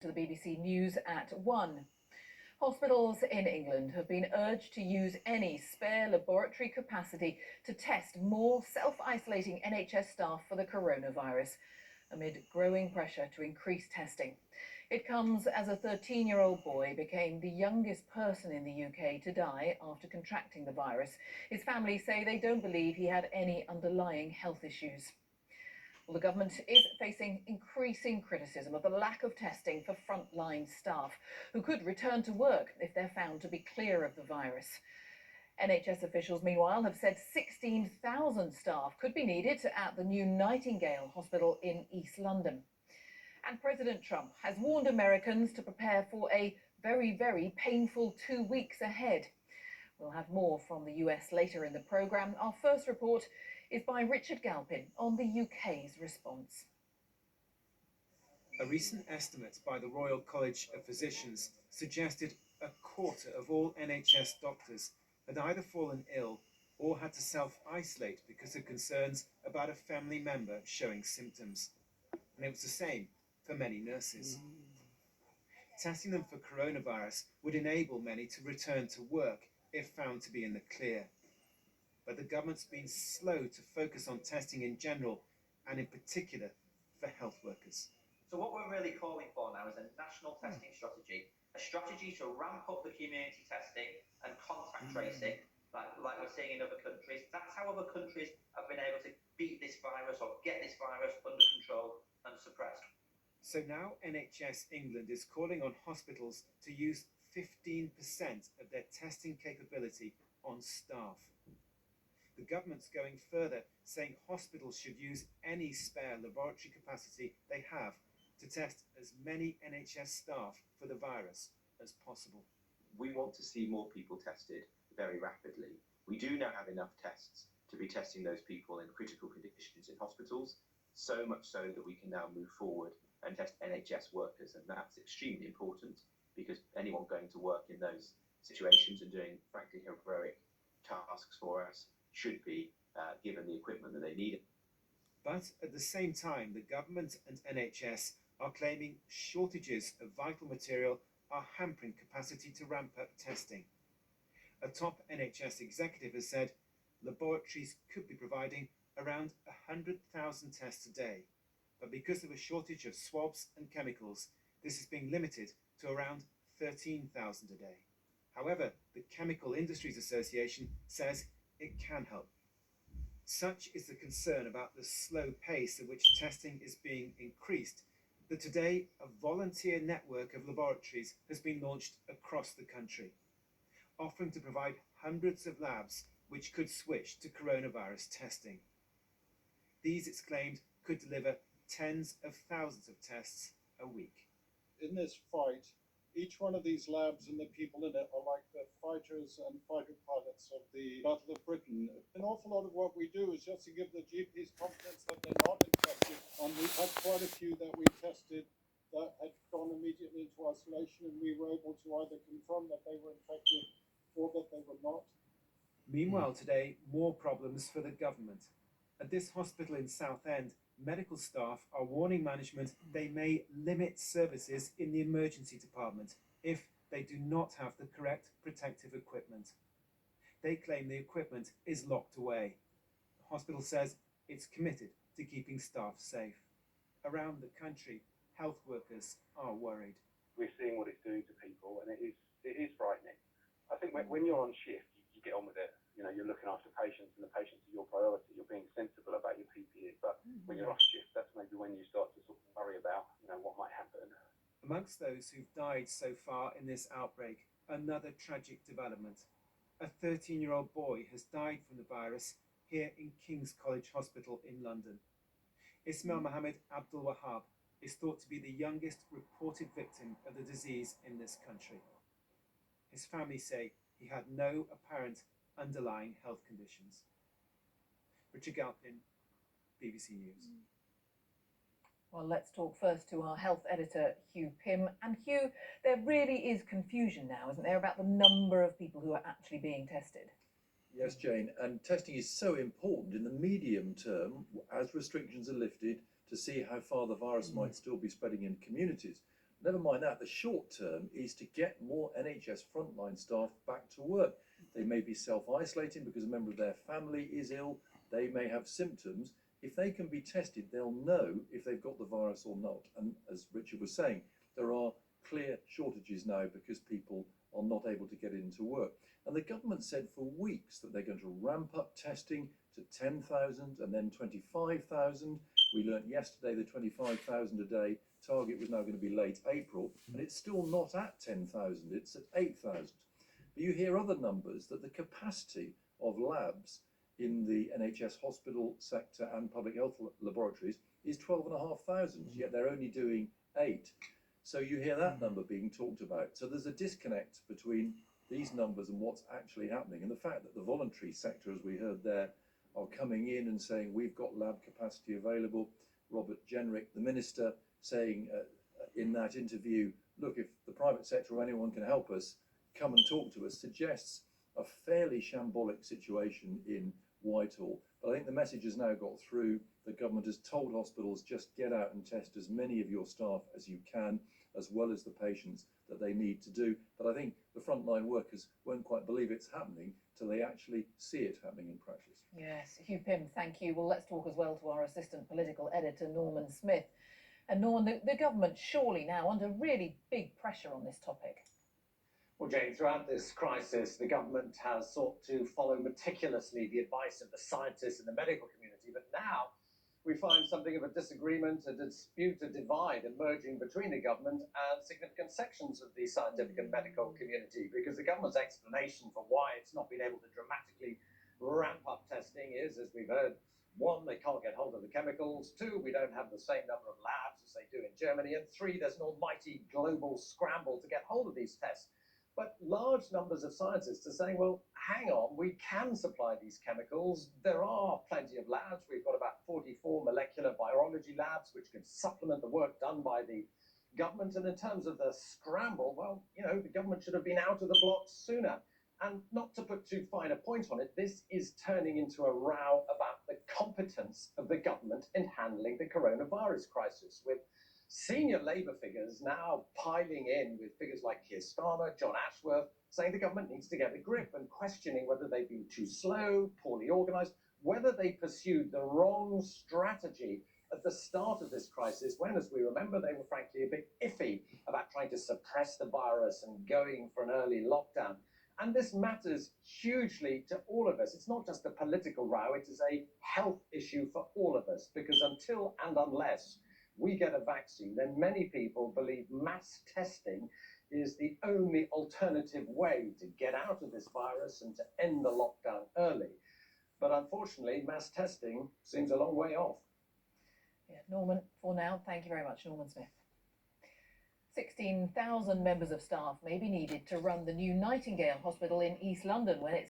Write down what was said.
To the BBC News at 1. Hospitals in England have been urged to use any spare laboratory capacity to test more self-isolating NHS staff for the coronavirus, amid growing pressure to increase testing. It comes as a 13-year-old boy became the youngest person in the UK to die after contracting the virus. His family say they don't believe he had any underlying health issues. Well, the government is facing increasing criticism of the lack of testing for frontline staff who could return to work if they're found to be clear of the virus. NHS officials, meanwhile, have said 16,000 staff could be needed at the new Nightingale Hospital in East London. And President Trump has warned Americans to prepare for a very, very painful 2 weeks ahead. We'll have more from the US later in the programme. Our first report is by Richard Galpin on the UK's response. A recent estimate by the Royal College of Physicians suggested a quarter of all NHS doctors had either fallen ill or had to self-isolate because of concerns about a family member showing symptoms. And it was the same for many nurses. Testing them for coronavirus would enable many to return to work if found to be in the clear. But the government's been slow to focus on testing in general and in particular for health workers. So what we're really calling for now is a national testing strategy, a strategy to ramp up the community testing and contact tracing, like we're seeing in other countries. That's how other countries have been able to beat this virus or get this virus under control and suppressed. So now NHS England is calling on hospitals to use 15% of their testing capability on staff. The government's going further, saying hospitals should use any spare laboratory capacity they have to test as many NHS staff for the virus as possible. We want to see more people tested very rapidly. We do now have enough tests to be testing those people in critical conditions in hospitals, so much so that we can now move forward and test NHS workers, and that's extremely important because anyone going to work in those situations and doing frankly heroic tasks for us should be given the equipment that they need. But at the same time, the government and NHS are claiming shortages of vital material are hampering capacity to ramp up testing. A top NHS executive has said laboratories could be providing around 100,000 tests a day, but because of a shortage of swabs and chemicals, this is being limited to around 13,000 a day. However, the Chemical Industries Association says it can help. Such is the concern about the slow pace at which testing is being increased that today a volunteer network of laboratories has been launched across the country, offering to provide hundreds of labs which could switch to coronavirus testing. These, it's claimed, could deliver tens of thousands of tests a week. In this fight, each one of these labs and the people in it are like the fighters and fighter pilots of the Battle of Britain. An awful lot of what we do is just to give the GPs confidence that they're not infected. And we've had quite a few that we tested that had gone immediately into isolation, and we were able to either confirm that they were infected or that they were not. Meanwhile, today, more problems for the government. At this hospital in Southend, medical staff are warning management they may limit services in the emergency department if they do not have the correct protective equipment. They claim the equipment is locked away. The hospital says it's committed to keeping staff safe. Around the country, health workers are worried. We're seeing what it's doing to people, and it is frightening. I think when you're on shift, you get on with it. You know, you're looking after patients, and the patients are your priority. You're being sensible about your PPE. But when you're off shift, that's maybe when you start to sort of worry about, what might happen. Amongst those who've died so far in this outbreak, another tragic development. A 13-year-old boy has died from the virus here in King's College Hospital in London. Ismail Mohammed Abdul Wahab is thought to be the youngest reported victim of the disease in this country. His family say he had no apparent underlying health conditions. Richard Galpin, BBC News. Well, let's talk first to our health editor, Hugh Pym. And Hugh, there really is confusion now, isn't there, about the number of people who are actually being tested? Yes, Jane, and testing is so important in the medium term as restrictions are lifted to see how far the virus might still be spreading in communities. Never mind that, the short term is to get more NHS frontline staff back to work. They may be self-isolating because a member of their family is ill, they may have symptoms. If they can be tested, they'll know if they've got the virus or not. And as Richard was saying, there are clear shortages now because people are not able to get into work. And the government said for weeks that they're going to ramp up testing to 10,000 and then 25,000. We learnt yesterday the 25,000 a day target was now going to be late April, and it's still not at 10,000, it's at 8,000. But you hear other numbers that the capacity of labs in the NHS hospital sector and public health laboratories is 12,500, yet they're only doing 8. So you hear that number being talked about. So there's a disconnect between these numbers and what's actually happening. And the fact that the voluntary sector, as we heard there, are coming in and saying we've got lab capacity available. Robert Jenrick, the minister, saying in that interview, look, if the private sector or anyone can help us, come and talk to us, suggests a fairly shambolic situation in Whitehall. But I think the message has now got through. The government has told hospitals just get out and test as many of your staff as you can, as well as the patients that they need to do. But I think the frontline workers won't quite believe it's happening till they actually see it happening in practice. Yes, Hugh Pym, thank you. Well, let's talk as well to our assistant political editor, Norman Smith. And Norman, the government surely now under really big pressure on this topic. Well, Jane, throughout this crisis, the government has sought to follow meticulously the advice of the scientists and the medical community. But now we find something of a disagreement, a dispute, a divide emerging between the government and significant sections of the scientific and medical community, because the government's explanation for why it's not been able to dramatically ramp up testing is, as we've heard, 1, they can't get hold of the chemicals, 2, we don't have the same number of labs as they do in Germany, and 3, there's an almighty global scramble to get hold of these tests. But large numbers of scientists are saying, well, hang on, we can supply these chemicals. There are plenty of labs. We've got about 44 molecular biology labs, which can supplement the work done by the government. And in terms of the scramble, well, you know, the government should have been out of the blocks sooner. And not to put too fine a point on it, this is turning into a row about the competence of the government in handling the coronavirus crisis, with senior Labour figures now piling in with figures like Keir Starmer, John Ashworth, saying the government needs to get a grip and questioning whether they've been too slow, poorly organised, whether they pursued the wrong strategy at the start of this crisis when, as we remember, they were frankly a bit iffy about trying to suppress the virus and going for an early lockdown. And this matters hugely to all of us. It's not just a political row, it is a health issue for all of us, because until and unless we get a vaccine, then many people believe mass testing is the only alternative way to get out of this virus and to end the lockdown early. But unfortunately, mass testing seems a long way off. Yeah, Norman, for now, thank you very much, Norman Smith. 16,000 members of staff may be needed to run the new Nightingale Hospital in East London when it's